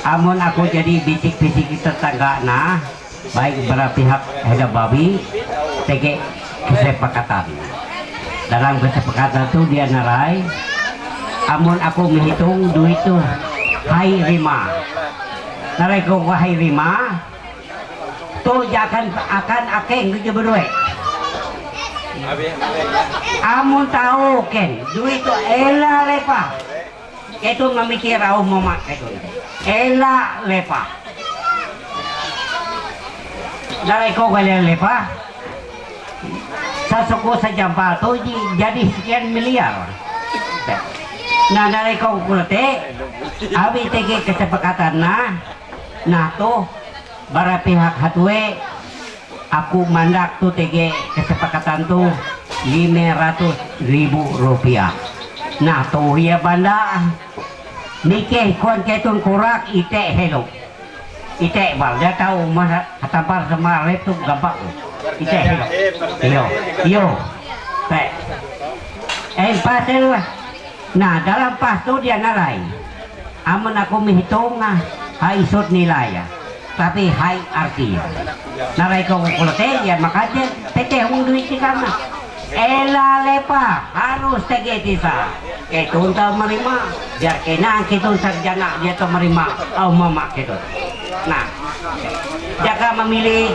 Amun aku jadi bisik-bisik tetangga nah baik belah pihak ada babi tege kesepakatan. Dalam kesepakatan itu dia narai amun aku menghitung duit tuh hai rima narai ko hai rima tuh akan akeng gitu berdua. Amun tahu ken duit tuh ela lepa itu memikir rauh mama itu ela lepa narai ko kalian lepa sasuku sejampa tuh jadi sekian miliar. Nah narai ko kulate abi tege kesepakatan nah tuh bara pihak hatwe aku mandak tuh tege kesepakatan tuh 500.000 rupiah. Nah tuh ya banda nike kon ketun kurak ite hello ite bal dia tahu masa tampar sama rep tuh gampang ite hello yo teh pasel. Nah dalam pas tuh dia narai amun aku menghitung hai isut nilai ya tapi hai arti narai kau kulote ya makanya tete hung duit di kana ela lepa harus tege tisa ketun tau merima biar kena ketun sarjana dia tau merima au mama ketun. Nah jika memilih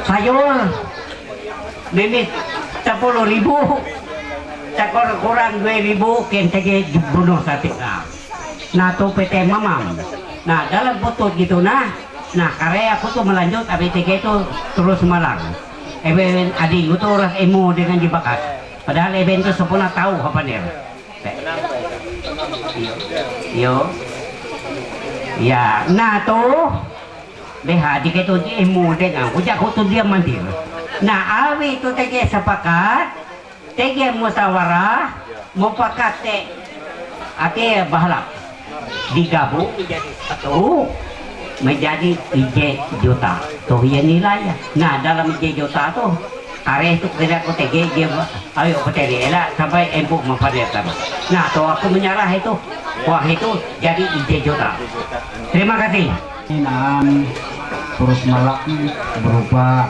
sayur mimis 10.000 cakor kurang 2.000 ken tege bunuh sate. Nah tuh PT mamam. Nah dalam putut gitu nah karya aku tuh melanjut ABTG itu terus malang eben adik itu orang emo dengan dibakat padahal eben itu sempurna tahu apa nih yo ya nah tuh BH adik itu emo dengan ujak itu dia mandir. Nah awi itu TG sepakat TG musyawarah mufakat teh ate bahalap digabung menjadi satu menjadi 3 juta tuh ya nilai. Nah dalam 3 juta tuh karya itu kira aku TG dia ayo peteri elah sampai empuk memperlihatkan. Nah tuh aku menyerah itu uang itu jadi 3 juta. Terima kasih. Terus malak berupa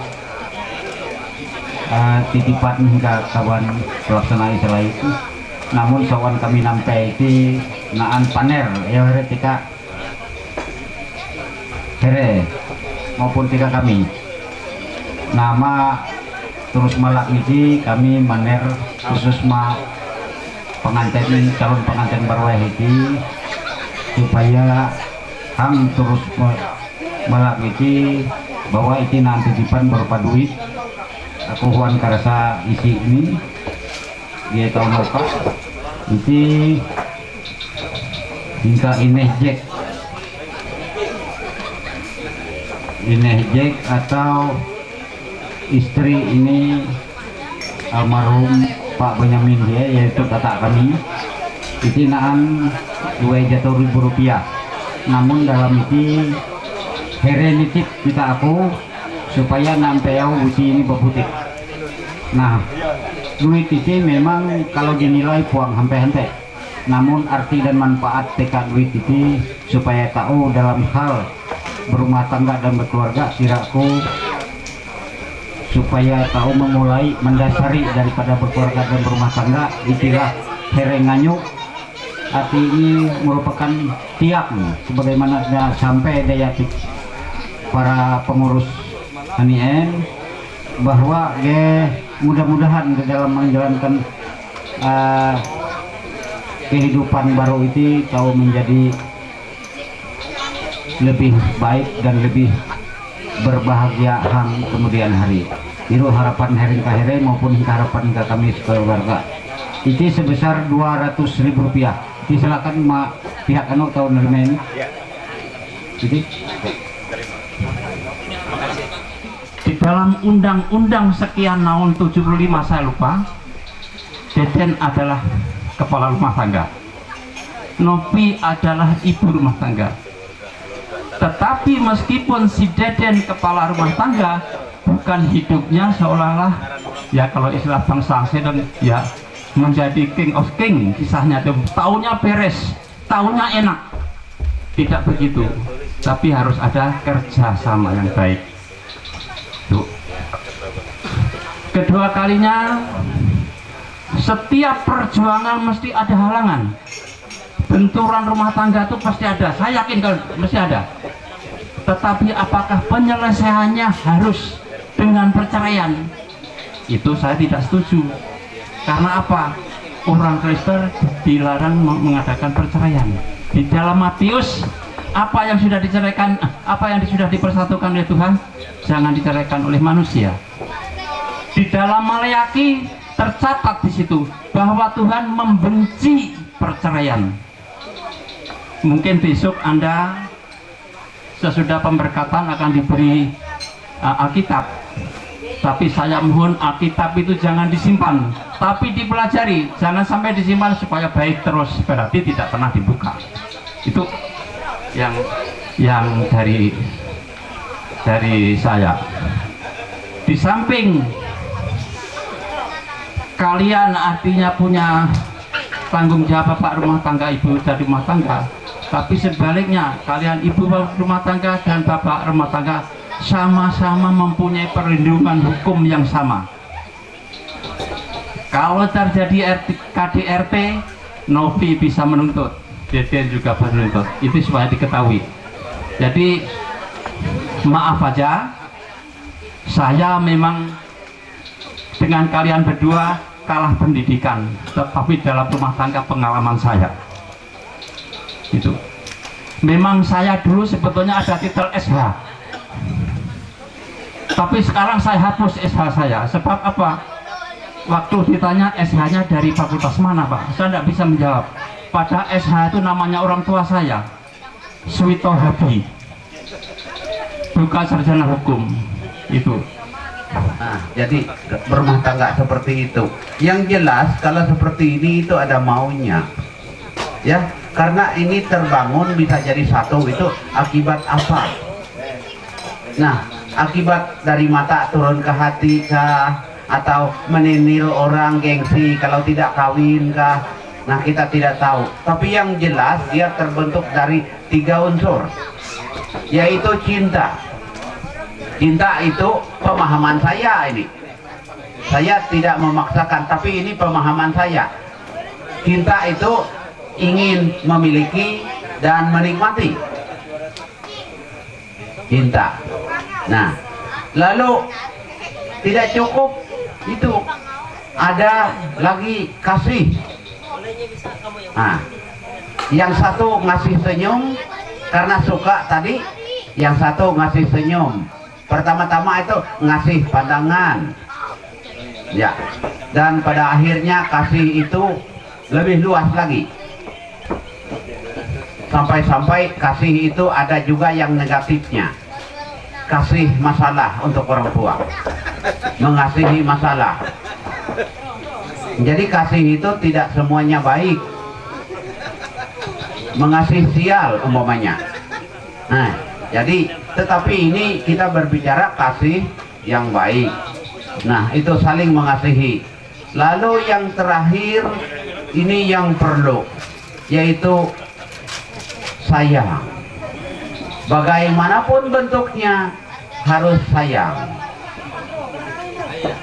titipan hingga kawan pelaksana istilah itu. Namun sawan kami nampai itu naan paner ya ketika Here maupun tiga kami nama terus malak ini kami maner khusus pengantin calon pengantin baru ini supaya hang terus malak ini bahwa itu nanti titipan berupa duit aku huan karasa isi ini dia tahu apa itu hingga ini Jack atau istri ini almarhum Pak Benyamin ya, yaitu kakak kami itu naan 2.000 rupiah. Namun dalam itu herenitip kita aku supaya nampeyau uji ini berputik. Nah duit itu memang kalau dinilai puang hampe-hampe, namun arti dan manfaat tekad duit itu supaya tahu dalam hal berumah tangga dan berkeluarga kiraku supaya tahu memulai mendasari daripada berkeluarga dan berumah tangga istilah herenganyuk arti ini merupakan tiap sebagaimana sampai daya para pengurus HNIN bahwa mudah-mudahan di dalam menjalankan kehidupan baru itu tahu menjadi lebih baik dan lebih berbahagia hang kemudian hari. Itu harapan hering kahere maupun harapan ke kami sekeluarga. Itu sebesar 200.000 rupiah. Silakan pihak anu tahun ini. Jadi di dalam undang-undang sekian tahun 75 saya lupa, Deden adalah kepala rumah tangga, Nopi adalah ibu rumah tangga. Tetapi meskipun si Deden kepala rumah tangga, bukan hidupnya seolah-olah ya kalau istilah bangsa dan ya menjadi king of king kisahnya tuh, taunya beres, taunya enak. tidak begitu, tapi harus ada kerjasama yang baik. Tuh. Kedua kalinya, setiap perjuangan mesti ada halangan. Benturan rumah tangga itu pasti ada, saya yakin kalau mesti ada. Tetapi apakah penyelesaiannya harus dengan perceraian? Itu saya tidak setuju. Karena apa? Orang Kristen dilarang mengadakan perceraian. Di dalam Matius, apa yang sudah diceraikan, apa yang sudah dipersatukan oleh Tuhan, jangan diceraikan oleh manusia. Di dalam Maleakhi tercatat di situ bahwa Tuhan membenci perceraian. Mungkin besok Anda sesudah pemberkatan akan diberi Alkitab, tapi saya mohon Alkitab itu jangan disimpan, tapi dipelajari. Jangan sampai disimpan supaya baik terus, berarti tidak pernah dibuka. Itu yang dari saya. Di samping kalian artinya punya tanggung jawab bapak rumah tangga, ibu dari rumah tangga, tapi sebaliknya kalian ibu rumah tangga dan bapak rumah tangga sama-sama mempunyai perlindungan hukum yang sama. Kalau terjadi KDRT, Novi bisa menuntut, Deden juga menuntut. Itu supaya diketahui. Jadi maaf aja, saya memang dengan kalian berdua kalah pendidikan, tetapi dalam rumah tangga pengalaman saya itu memang saya dulu sebetulnya ada titel SH, tapi sekarang saya hapus SH saya. Sebab apa? Waktu ditanya SH-nya dari fakultas mana Pak, saya tidak bisa menjawab. Pada SH itu namanya orang tua saya, Suwito Habi, bukan sarjana hukum. Itu. Nah, jadi berumah tangga seperti itu. Yang jelas kalau seperti ini itu ada maunya, ya. Karena ini terbangun bisa jadi satu, itu akibat apa? Nah, akibat dari mata turun ke hati kah? Atau meninil orang gengsi kalau tidak kawin kah? Nah, kita tidak tahu. Tapi yang jelas dia terbentuk dari 3 unsur, yaitu cinta. Cinta itu pemahaman saya ini. Saya tidak memaksakan, tapi ini pemahaman saya. Cinta itu ingin memiliki dan menikmati. Cinta. Nah, lalu tidak cukup itu, ada lagi kasih. Nah, yang satu ngasih senyum karena suka tadi, yang satu ngasih senyum. Pertama-tama itu ngasih pandangan, ya, dan pada akhirnya kasih itu lebih luas lagi. Sampai-sampai kasih itu ada juga yang negatifnya. Kasih masalah untuk orang tua, mengasihi masalah. Jadi kasih itu tidak semuanya baik. Mengasihi sial umpamanya. Nah, jadi tetapi ini kita berbicara kasih yang baik. Nah, itu saling mengasihi. Lalu yang terakhir ini yang perlu, yaitu sayang. Bagaimanapun bentuknya harus sayang.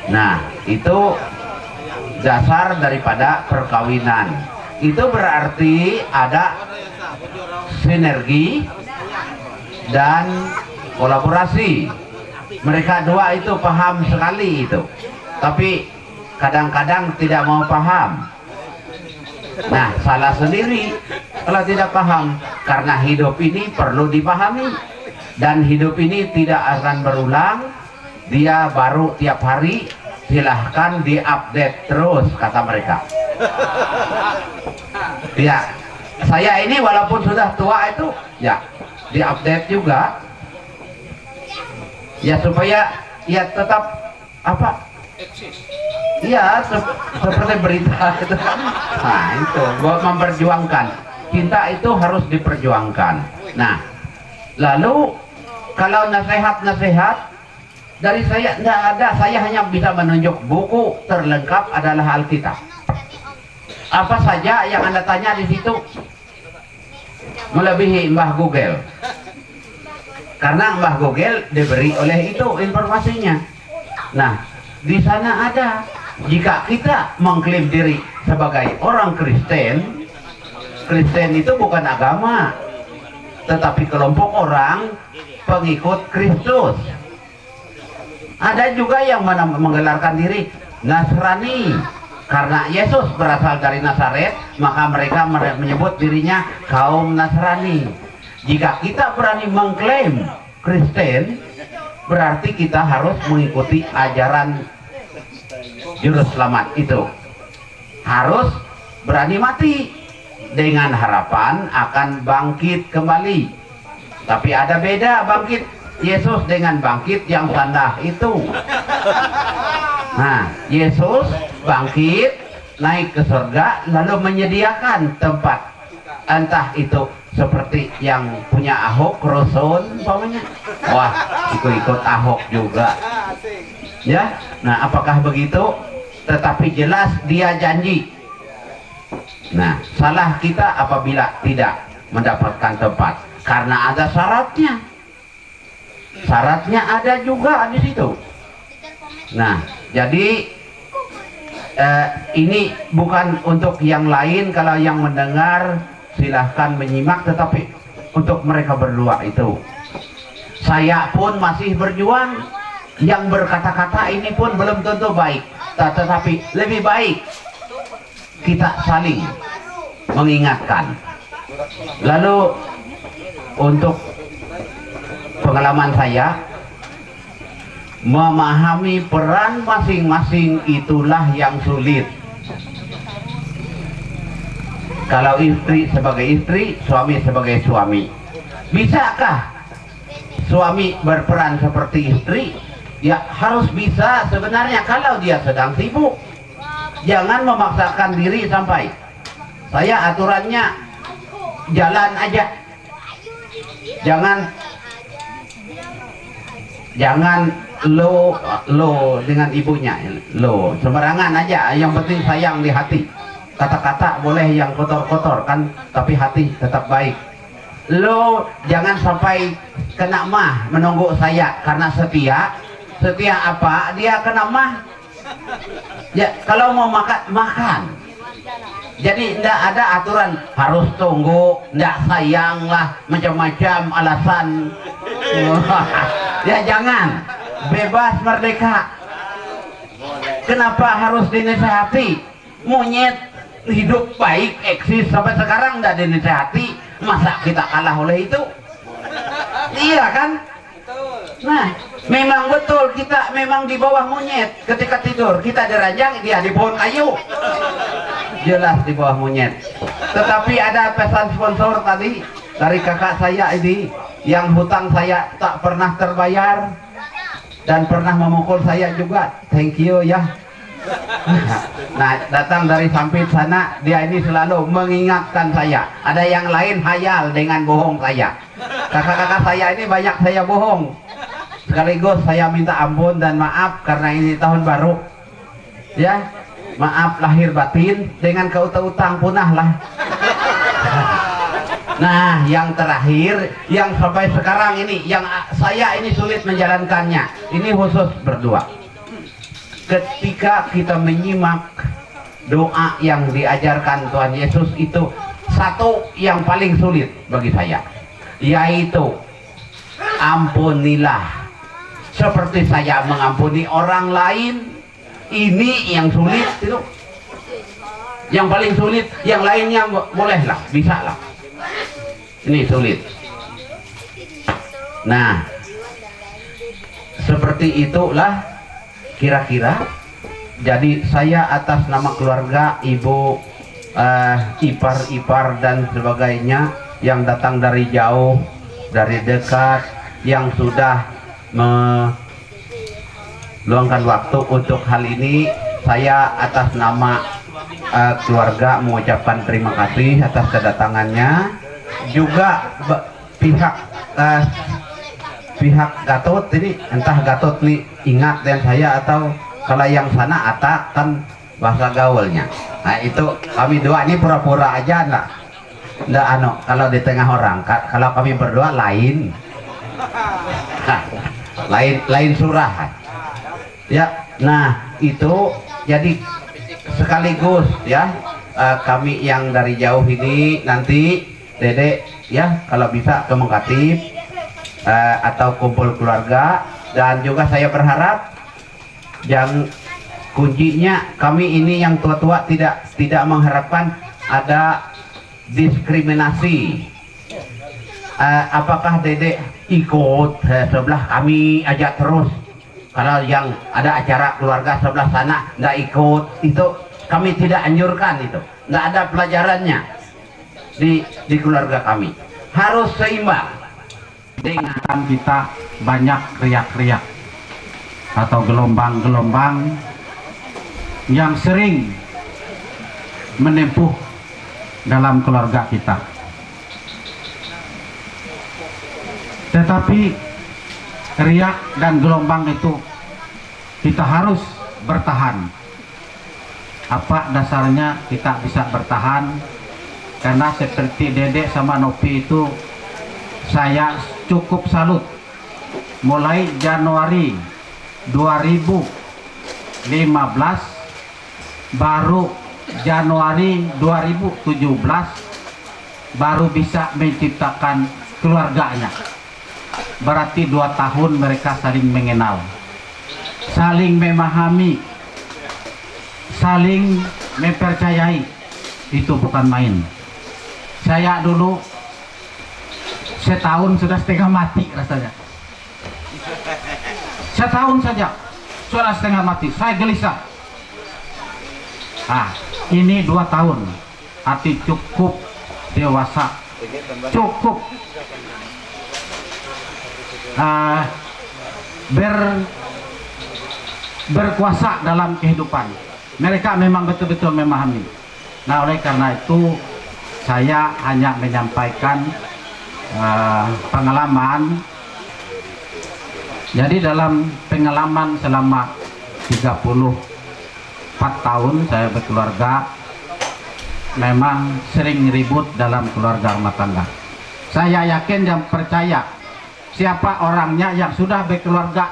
Nah, itu dasar daripada perkawinan. Itu berarti ada sinergi dan kolaborasi. Mereka dua itu paham sekali itu, tapi kadang-kadang tidak mau paham. Nah, salah sendiri kalau tidak paham, karena hidup ini perlu dipahami, dan hidup ini tidak akan berulang. Dia baru tiap hari, silahkan diupdate terus, kata mereka. Ya, saya ini walaupun sudah tua itu, ya diupdate juga, ya supaya ya tetap apa? Iya, seperti berita itu. Nah, itu buat memperjuangkan. Cinta itu harus diperjuangkan. Nah, lalu kalau nasihat-nasihat dari saya tidak ada. Saya hanya bisa menunjuk buku terlengkap adalah Alkitab. Apa saja yang Anda tanya di situ, melebihi Mbah Google. Karena Mbah Google diberi oleh itu informasinya. Nah, di sana ada, jika kita mengklaim diri sebagai orang Kristen, Kristen itu bukan agama, tetapi kelompok orang pengikut Kristus. Ada juga yang menggelarkan diri Nasrani. Karena Yesus berasal dari Nazaret, maka mereka menyebut dirinya kaum Nasrani. Jika kita berani mengklaim Kristen, berarti kita harus mengikuti ajaran Juru Selamat itu. Harus berani mati dengan harapan akan bangkit kembali. Tapi ada beda bangkit Yesus dengan bangkit yang tanda itu. Nah, Yesus bangkit, naik ke surga, lalu menyediakan tempat. Entah itu seperti yang punya Ahok, Roson, umpamanya. Wah, ikut-ikut Ahok juga. Ya, nah apakah begitu? Tetapi jelas dia janji. Nah, salah kita apabila tidak mendapatkan tempat, karena ada syaratnya. Syaratnya ada juga di situ. Nah, jadi ini bukan untuk yang lain. Kalau yang mendengar silahkan menyimak, tetapi untuk mereka berdua itu. Saya pun masih berjuang. Yang berkata-kata ini pun belum tentu baik, tetapi lebih baik kita saling mengingatkan. Lalu untuk pengalaman saya, memahami peran masing-masing itulah yang sulit. Kalau istri sebagai istri, suami sebagai suami, bisakah suami berperan seperti istri? Ya harus bisa sebenarnya kalau dia sedang sibuk. Jangan memaksakan diri sampai saya aturannya jalan aja. Jangan lo dengan ibunya, lo sembarangan aja. Yang penting sayang di hati. Kata-kata boleh yang kotor-kotor kan, tapi hati tetap baik. Lo jangan sampai kena mah menunggu saya karena setia. Setia apa? Dia kena mah. Ya kalau mau makan. Jadi tidak ada aturan harus tunggu, tidak sayang lah, macam-macam alasan. Ya jangan, bebas merdeka. Kenapa harus dinasihati? Monyet hidup baik eksis sampai sekarang tidak dinasihati, masa kita kalah oleh itu? Iya kan? Nah, memang betul kita memang di bawah monyet. Ketika tidur kita di ranjang, dia di pohon kayu. Jelas di bawah monyet. Tetapi ada pesan sponsor tadi dari kakak saya ini, yang hutang saya tak pernah terbayar dan pernah memukul saya juga. Thank you ya. Nah, datang dari Sampit sana, dia ini selalu mengingatkan saya. Ada yang lain hayal dengan bohong saya. Kakak-kakak saya ini banyak saya bohong. Sekaligus saya minta ampun dan maaf karena ini tahun baru. Ya, maaf lahir batin, dengan keutang punah lah. Nah, yang terakhir, yang sampai sekarang ini, yang saya ini sulit menjalankannya, ini khusus berdua. Ketika kita menyimak doa yang diajarkan Tuhan Yesus, itu satu yang paling sulit bagi saya, yaitu ampunilah seperti saya mengampuni orang lain. Ini yang sulit itu, yang paling sulit. Yang lainnya bolehlah, bisa lah. Ini sulit. Nah, seperti itulah kira-kira. Jadi saya atas nama keluarga, ibu, ipar-ipar dan sebagainya yang datang dari jauh, dari dekat, yang sudah meluangkan waktu untuk hal ini, saya atas nama keluarga mengucapkan terima kasih atas kedatangannya. Juga pihak Gatot ini, entah Gatot nih ingat dan saya, atau kalau yang sana Atak kan bahasa gaulnya. Nah itu kami dua ini pura-pura aja lah. Nggak kalau di tengah orang, kalau kami berdua lain. Nah, lain surah. Ya, nah itu jadi sekaligus ya kami yang dari jauh ini nanti Dedek ya kalau bisa ke Mengkatip atau kumpul keluarga, dan juga saya berharap yang kuncinya kami ini yang tua-tua tidak mengharapkan ada diskriminasi. Apakah Dedek ikut sebelah kami aja terus, kalau yang ada acara keluarga sebelah sana nggak ikut, itu kami tidak anjurkan, itu nggak ada pelajarannya di keluarga kami. Harus seimbang. Dengan kita banyak riak-riak atau gelombang-gelombang yang sering menempuh dalam keluarga kita. Tetapi riak dan gelombang itu kita harus bertahan. Apa dasarnya kita bisa bertahan? Karena seperti Dedek sama Nopi itu saya cukup salut. Mulai Januari 2015 baru Januari 2017 baru bisa menciptakan keluarganya. Berarti 2 tahun mereka saling mengenal, saling memahami, saling mempercayai. Itu bukan main. Saya dulu setahun sudah setengah mati rasanya. Setahun saja sudah setengah mati, saya gelisah. Ini 2 tahun, hati cukup dewasa, cukup berkuasa dalam kehidupan. Mereka memang betul-betul memahami. Nah, oleh karena itu saya hanya menyampaikan pengalaman. Jadi dalam pengalaman selama 34 tahun saya berkeluarga, memang sering ribut dalam keluarga rumah tangga. Saya yakin dan percaya siapa orangnya yang sudah berkeluarga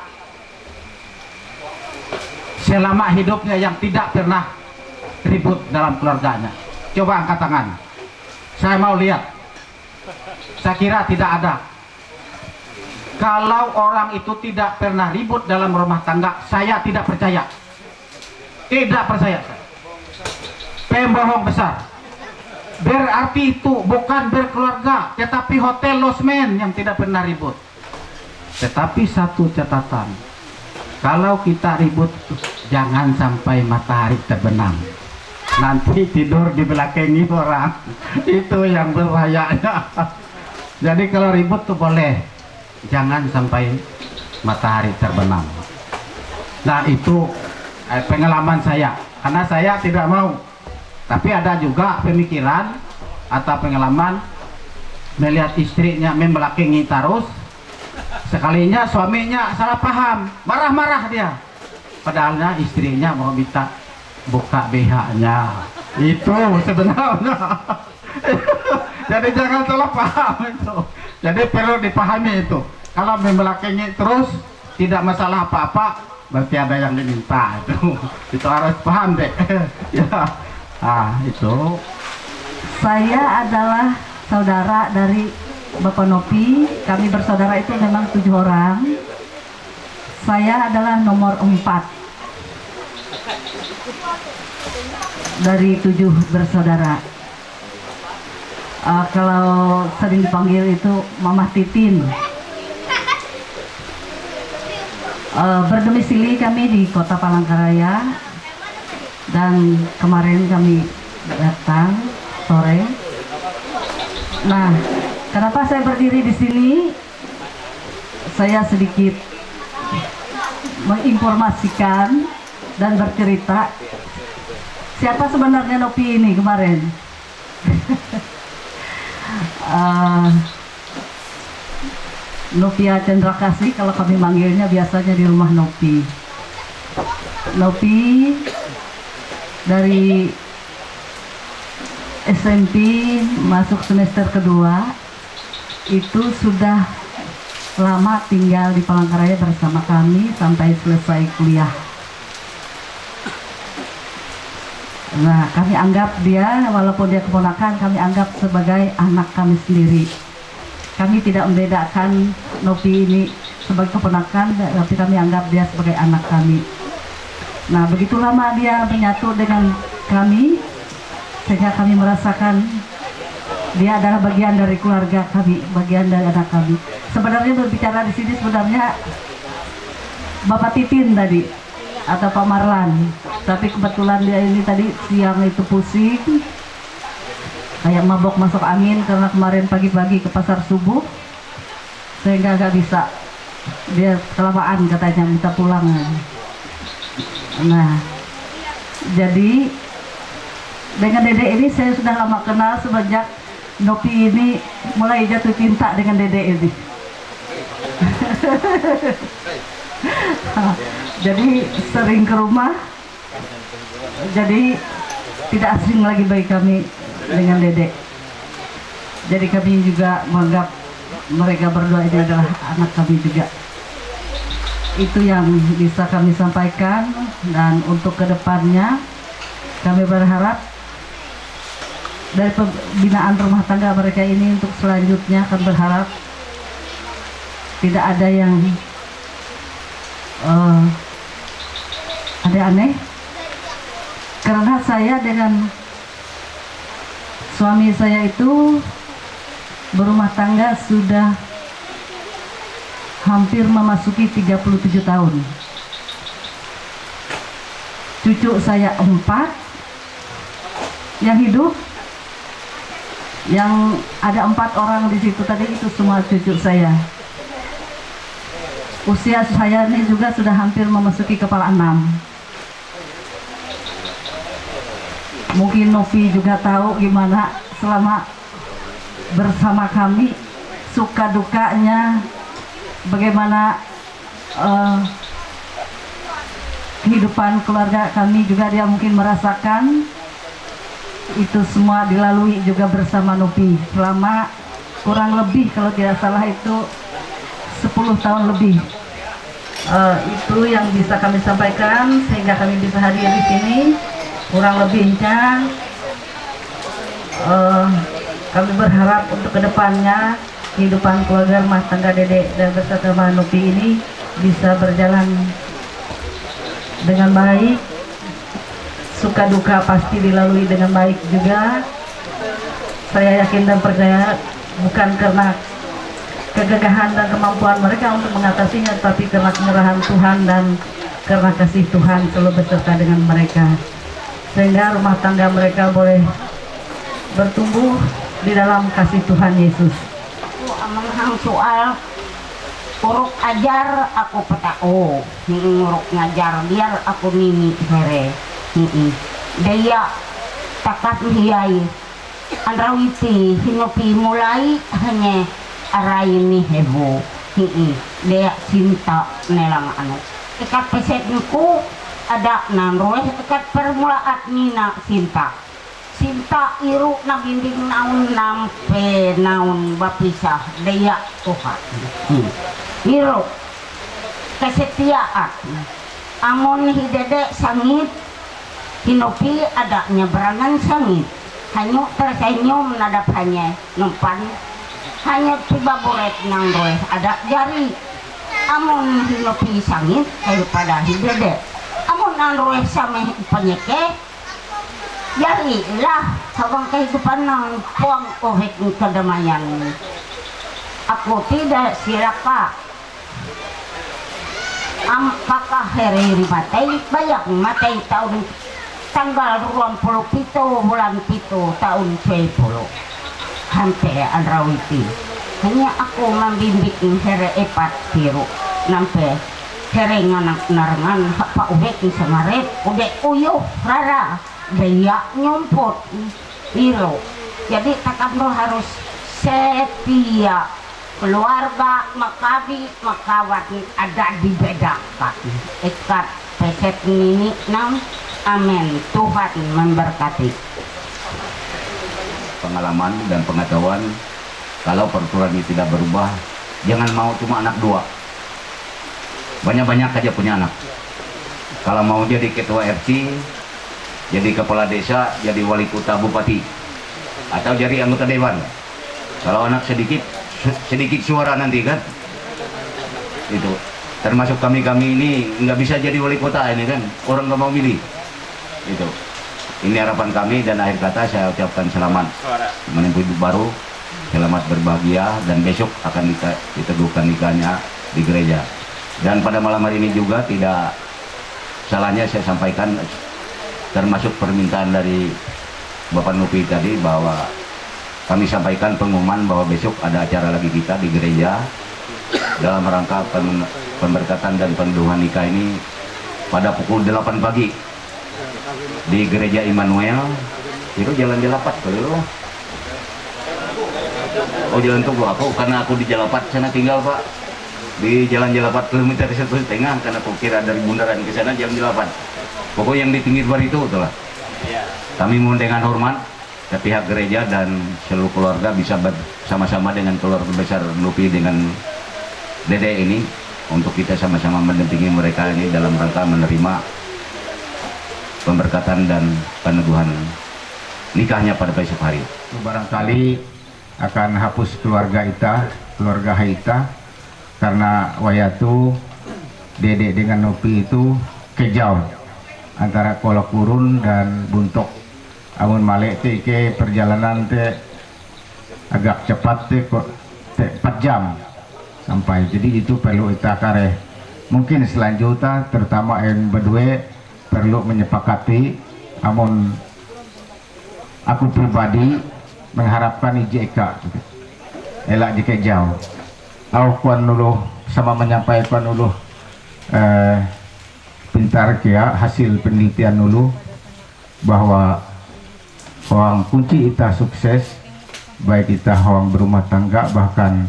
selama hidupnya yang tidak pernah ribut dalam keluarganya. Coba angkat tangan, saya mau lihat. Saya kira tidak ada. Kalau orang itu tidak pernah ribut dalam rumah tangga, saya tidak percaya. Tidak percaya saya. Pembohong besar. Berarti itu bukan berkeluarga, tetapi hotel losmen yang tidak pernah ribut. Tetapi satu catatan, kalau kita ribut jangan sampai matahari terbenam. Nanti tidur di belakangi orang. Itu yang berbahayanya. Jadi kalau ribut tuh boleh, jangan sampai matahari terbenam. Nah, itu pengalaman saya, karena saya tidak mau. Tapi ada juga pemikiran atau pengalaman melihat istrinya membelakangi terus, sekalinya suaminya salah paham, marah-marah dia, padahalnya istrinya mau minta buka BH-nya. Itu sebenarnya. Jadi jangan salah paham itu. Jadi perlu dipahami itu. Kalau membelakangi terus tidak masalah apa-apa, berarti ada yang diminta itu. Itu harus paham deh. Ya. Itu. Saya adalah saudara dari Bapak Nopi. Kami bersaudara itu memang 7 orang. Saya adalah nomor 4 dari 7 bersaudara. Kalau sering dipanggil itu Mama Titin. Berdomisili kami di Kota Palangkaraya, dan kemarin kami datang sore. Nah, kenapa saya berdiri di sini? Saya sedikit menginformasikan dan bercerita siapa sebenarnya Nopi ini kemarin. Novia Cendrakasih kalau kami manggilnya, biasanya di rumah Nopi. Nopi dari SMP masuk semester kedua itu sudah lama tinggal di Palangkaraya bersama kami sampai selesai kuliah. Nah, kami anggap dia, walaupun dia keponakan, kami anggap sebagai anak kami sendiri. Kami tidak membedakan Nopi ini sebagai keponakan, tapi kami anggap dia sebagai anak kami. Nah, begitu lama dia menyatu dengan kami, sehingga kami merasakan dia adalah bagian dari keluarga kami, bagian dari anak kami. Sebenarnya berbicara di sini sebenarnya Bapak Titin tadi atau Pak Marlan, tapi kebetulan dia ini tadi siang itu pusing, kayak mabok masuk angin karena kemarin pagi-pagi ke pasar subuh, sehingga nggak bisa. Dia kelamaan katanya minta pulang. Nah, jadi dengan Dede ini saya sudah lama kenal sejak Nopi ini mulai jatuh cinta dengan Dede ini. Jadi sering ke rumah, jadi tidak asing lagi bagi kami dengan Dede. Jadi kami juga menganggap mereka berdua ini adalah anak kami juga. Itu yang bisa kami sampaikan, dan untuk kedepannya kami berharap dari pembinaan rumah tangga mereka ini untuk selanjutnya kami berharap tidak ada yang aneh-aneh, karena saya dengan suami saya itu berumah tangga sudah hampir memasuki 37 tahun. Cucu saya 4 yang hidup, yang ada 4 orang di situ tadi itu semua cucu saya. Usia saya ini juga sudah hampir memasuki kepala 6. Mungkin Novi juga tahu gimana selama bersama kami, suka dukanya, bagaimana kehidupan keluarga kami juga dia mungkin merasakan. Itu semua dilalui juga bersama Novi selama kurang lebih kalau tidak salah itu 10 tahun lebih. Itu yang bisa kami sampaikan sehingga kami bisa hadir di sini. Kurang lebihnya kami berharap untuk kedepannya kehidupan keluarga rumah tangga Dede dan beserta Nopi ini bisa berjalan dengan baik. Suka duka pasti dilalui dengan baik juga. Saya yakin dan percaya bukan karena kegagahan dan kemampuan mereka untuk mengatasinya, tapi karena kemurahan Tuhan dan karena kasih Tuhan selalu beserta dengan mereka, sehingga rumah tangga mereka boleh bertumbuh di dalam kasih Tuhan Yesus. Menghang soal uruk ajar aku petao, uruk ngajar biar aku mimi here. Daya takat hiyai andrawiti hinopi mulai hanya aray ni hebo. Daya cinta nelang ano. Ikat peset ko ada nanroy ikat permulaat nina cinta. Cinta iru na binding naun nampe naun bapisah daya Tuhan. Iru kesetiaan. Amon hidede sangit hinopi adanya berangan sangit. Hanyo tersenyum nadapannya numpan. Hanya tiba boret nang roy ada jari. Amon hinopi sangit daripada hidede. Amon nang roy sama penyeke. Jari lah sabang kehidupan ng puang ohek ng kadamayan. Ako tidak silaka. Am kakaheriri matay, bayak matay tahun tanggal 27 bulan 7 tahun 20. Hante andrawiti. Hanya aku membimbing here epat biru. Nampe here nganak narangan hapa uhek ng sangaret. Ude uyo rara. Daya nyumput iro. Jadi takabno harus setia. Keluarga makabi makawat ada dibedakan. Ikat peset ini nam. Amin. Tuhan memberkati. pengalaman dan pengetahuan kalau peraturan ini tidak berubah, jangan mau cuma anak 2, banyak-banyak aja punya anak. Kalau mau jadi ketua RT, jadi kepala desa, jadi wali kota, bupati, atau jadi anggota dewan. Kalau anak sedikit suara nanti kan, itu termasuk kami ini nggak bisa jadi wali kota ini kan, orang nggak mau milih. Itu ini harapan kami, dan akhir kata saya ucapkan selamat menempuh hidup baru, selamat berbahagia, dan besok akan diteguhkan nikahnya di gereja. Dan pada malam hari ini juga tidak salahnya saya sampaikan, termasuk permintaan dari Bapak Nopi tadi, bahwa kami sampaikan pengumuman bahwa besok ada acara lagi kita di gereja dalam rangka pemberkatan dan penduhan nikah ini pada pukul 8 pagi di gereja Immanuel. Itu jalan Jalapat kalau oh jalan Tugu aku, karena aku di Jalapat sana tinggal Pak, di jalan Jalapat kilometer 1,5, karena aku kira dari bundaran ke sana jalan Jalapat, pokoknya yang di pinggir bar itu itulah. Kami mohon dengan hormat ke pihak gereja dan seluruh keluarga bisa bersama-sama dengan keluarga besar Nopi dengan Dede ini untuk kita sama-sama mendampingi mereka ini dalam rangka menerima pemberkatan dan peneguhan nikahnya pada besok hari. Barangkali akan hapus keluarga Haita, karena wayatu Dede dengan Nopi itu kejauh antara Kolok Kurun dan Buntok. Amun malek ke perjalanan agak cepat 4 jam sampai. Jadi itu perlu kita kare. Mungkin selanjutnya terutama yang berdua perlu menyepakati. Amun aku pribadi mengharapkan IJK elak jika jauh. Akuan dulu sama menyampaikan dulu pintar kia hasil penelitian dulu bahwa orang kunci kita sukses, baik kita orang berumah tangga bahkan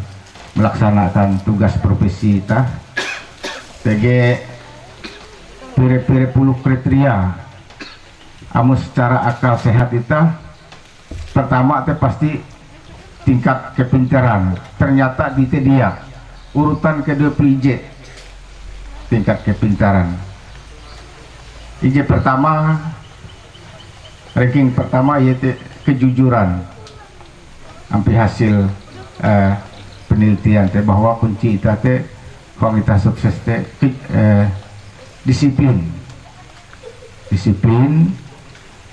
melaksanakan tugas profesi kita, TG pire-pire puluh kriteria. Amun secara akal sehat kita, pertama pasti tingkat kepintaran. Ternyata di dia urutan kedua PJ tingkat kepintaran. IJ pertama, ranking pertama yaitu kejujuran. Hampir hasil penelitian bahwa kunci kita kalau kita sukses disiplin,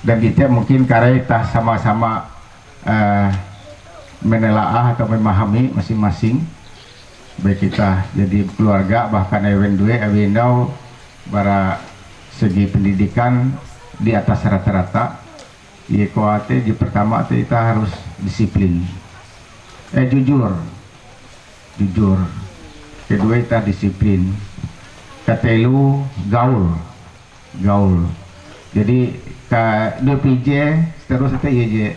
dan kita mungkin karena kita sama-sama menelaah atau memahami masing-masing, baik kita jadi keluarga bahkan ewen dau bara segi pendidikan di atas rata-rata. Iya kuate di pertama kita harus disiplin, jujur. Kedua kita disiplin. Ketelu gaul. Jadi ke DPJ terus itu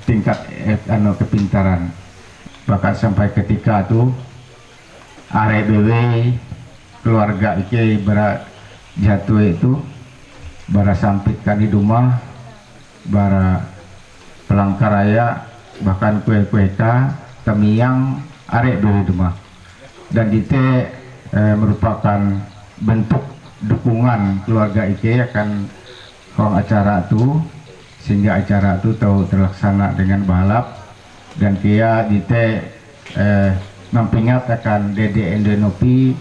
tingkat kepintaran. Bahkan sampai ketika tuh RBW keluarga Ike bara jatuh itu bara sampitkan di rumah, bara pelangkaraya, bahkan kue-kue temiyang arek di rumah, dan itu merupakan bentuk dukungan keluarga Ike akan acara itu, sehingga acara itu tahu terlaksana dengan balap. Dan kia dite mempingat akan Dede Endenopi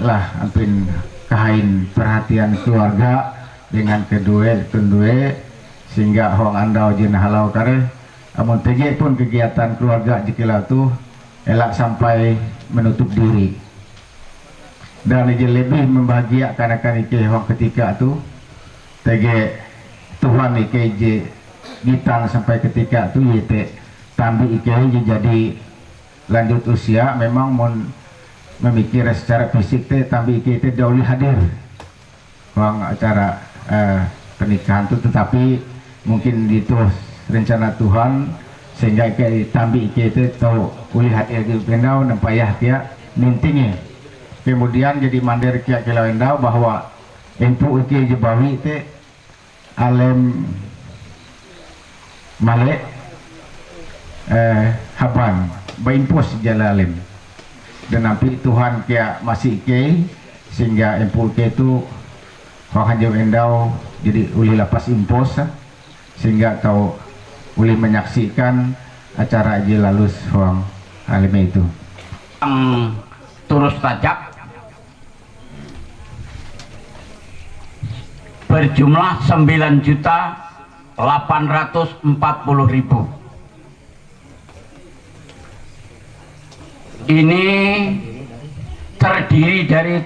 lah ampin kain perhatian keluarga dengan kedua sehingga hong andau jen halau kare amun tege pun kegiatan keluarga jikila tu elak sampai menutup diri, dan ije lebih membahagiakan akan ike hong ketika tu tege Tuhan ike je gitang sampai ketika tu yete tambi ike jadi lanjut usia memang mon memikir secara fisik tambi ike dauli hadir uang acara pernikahan itu, tetapi mungkin itu rencana Tuhan sehingga ike tambi ike tahu uli hadir di pendau nampayah kia nintingnya, kemudian jadi mandir kia kelawendau bahwa empu ike jebawi alem Male haban baimpos jalalem dan nanti Tuhan kia masih ke sehingga empul ke itu orang jauh endau jadi uli lapas impos sehingga kau uli menyaksikan acara aja lalus orang alim itu Turus Tajak berjumlah 9.840.000. Ini terdiri dari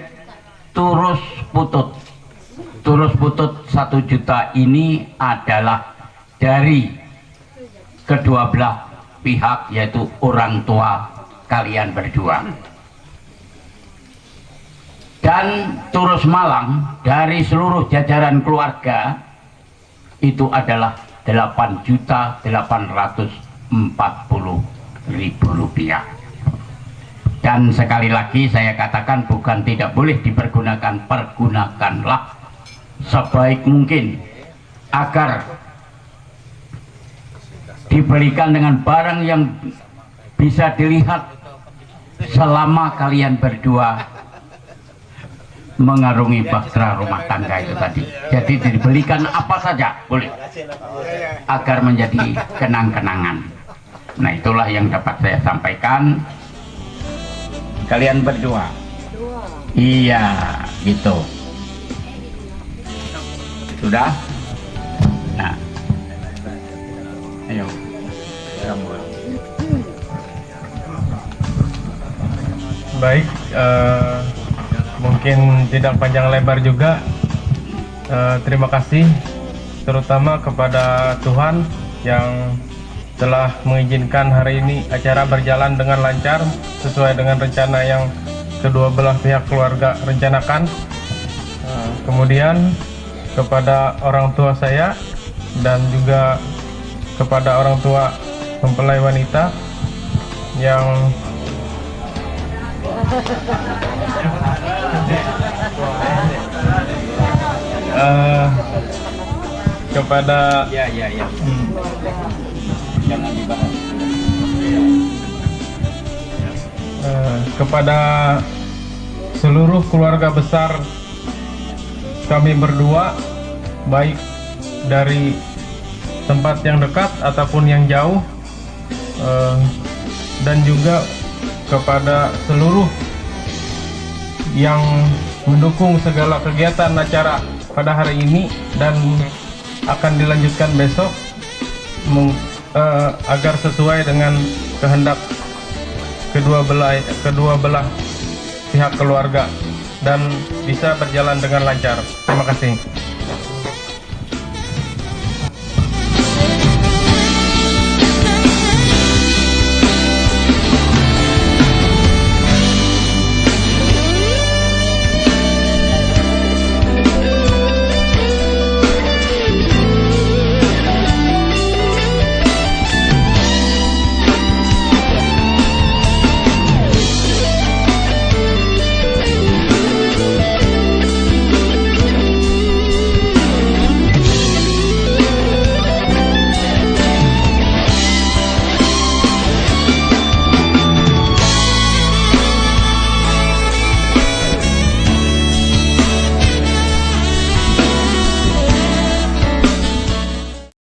turus putut. Turus putut 1 juta ini adalah dari kedua belah pihak, yaitu orang tua kalian berdua. Dan turus malang dari seluruh jajaran keluarga itu adalah 8.840.000 rupiah. Dan sekali lagi saya katakan bukan tidak boleh dipergunakan, pergunakanlah sebaik mungkin agar diberikan dengan barang yang bisa dilihat selama kalian berdua mengarungi bahtera rumah tangga itu tadi. Jadi dibelikan apa saja boleh agar menjadi kenang-kenangan. Nah, itulah yang dapat saya sampaikan. Kalian berdua. Iya, gitu. Sudah? Nah. Ayo. Baik, mungkin tidak panjang lebar juga. Terima kasih terutama kepada Tuhan yang telah mengizinkan hari ini acara berjalan dengan lancar sesuai dengan rencana yang kedua belah pihak keluarga rencanakan. Kemudian kepada orang tua saya dan juga kepada orang tua mempelai wanita yang kepada Jangan dibahas. Kepada seluruh keluarga besar kami berdua, baik dari tempat yang dekat ataupun yang jauh, dan juga kepada seluruh yang mendukung segala kegiatan acara pada hari ini dan akan dilanjutkan besok agar sesuai dengan kehendak kedua belah pihak keluarga dan bisa berjalan dengan lancar. Terima kasih.